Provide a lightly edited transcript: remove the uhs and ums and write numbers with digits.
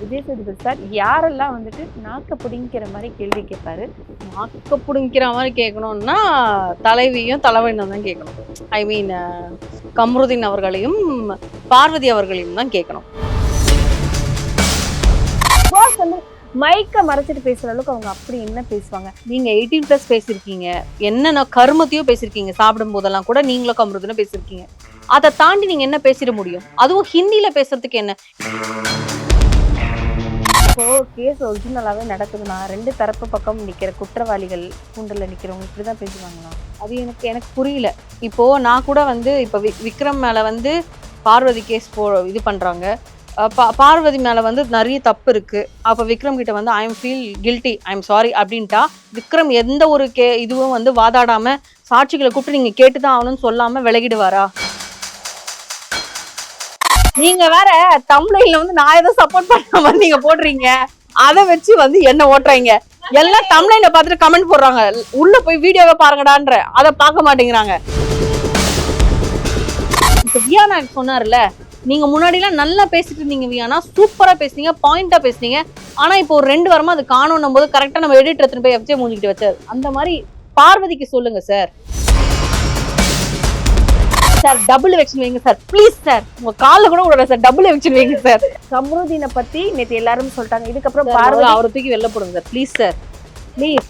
Vijay Sethupathi sir யாரெல்லாம் வந்துட்டு நாக்க பிடிங்கிற மாதிரி கேள்வி கேட்பாரு? நாக்க பிடிங்கிற மாதிரி கேட்கணும்னா தலைவியும் தலைவனும் தான் கேட்கணும். ஐ மீன் கம்ருதீன் அவர்களையும் பார்வதி அவர்களையும் தான் கேட்கணும். பாஸ் வந்து மைக்க மறைச்சிட்டு பேசுற அளவுக்கு அவங்க அப்படி என்ன பேசுவாங்க? நீங்க 18+ பேசியிருக்கீங்க, என்னென்ன கருமத்தையும் பேசியிருக்கீங்க, சாப்பிடும் போதெல்லாம் கூட நீங்களும் கம்ருதீனும் பேசியிருக்கீங்க. அதை தாண்டி நீங்க என்ன பேசிட முடியும்? அதுவும் ஹிந்தியில பேசுறதுக்கு என்ன? இப்போ கேஸ் ஒரிஜினலாவே நடக்குதுன்னா ரெண்டு தரப்பு பக்கம் நிக்கிற குற்றவாளிகள் கூண்டல்ல நிக்கிறவங்க இப்படிதான் பேசுவாங்களா? அது எனக்கு புரியல. இப்போ நான் கூட வந்து இப்போ விக்ரம் மேல வந்து பார்வதி கேஸ் இது பண்றாங்க. பார்வதி மேல வந்து நிறைய தப்பு இருக்கு. அப்ப விக்ரம் கிட்ட வந்து I am feel guilty, I am sorry அப்படின்ட்டா விக்ரம் எந்த ஒரு இதுவும் வந்து வாதாடாம சாட்சிகளை கூப்பிட்டு நீங்க கேட்டுதான் ஆகணும்னு சொல்லாம விலகிடுவாரா? நீங்க வேற தமிழ்ல வந்து நான் ஏதோ சப்போர்ட் பண்ண மாதிரி நீங்க போடுறீங்க, அதை வச்சு வந்து என்ன ஓட்டுறீங்க. எல்லாம் தமிழ்ல பார்த்துட்டு கமெண்ட் போடுறாங்க, உள்ள போய் வீடியோவை பாருங்கடான்ற, அதை பார்க்க மாட்டேங்கிறாங்க. இப்ப வியானா சொன்னார்ல, நீங்க முன்னாடி எல்லாம் நல்லா பேசிட்டு இருந்தீங்க வியானா, சூப்பரா பேசுனீங்க, பாயிண்டா பேசுனீங்க. ஆனா இப்போ ஒரு 2 வாரமா அது காணணும் போது கரெக்டா நம்ம எடிட்டர் எடுத்துட்டு போய் எஃப்ஜே மூஞ்சிக்கிட்டு வச்சாரு. அந்த மாதிரி பார்வதிக்கு சொல்லுங்க சார். சார் டபுள் எவிக்ஷன் வைங்க சார், ப்ளீஸ் சார். உங்க கால்ல கூட விடல சார், டபுள் எவிக்ஷன் வைங்க சார். கம்ருதீனை பத்தி நேத்து எல்லாரும் சொல்லிட்டாங்க, இதுக்கப்புறம் பார்வதி அவரை தூக்கி வெளில போடுங்க சார், ப்ளீஸ் சார், ப்ளீஸ்.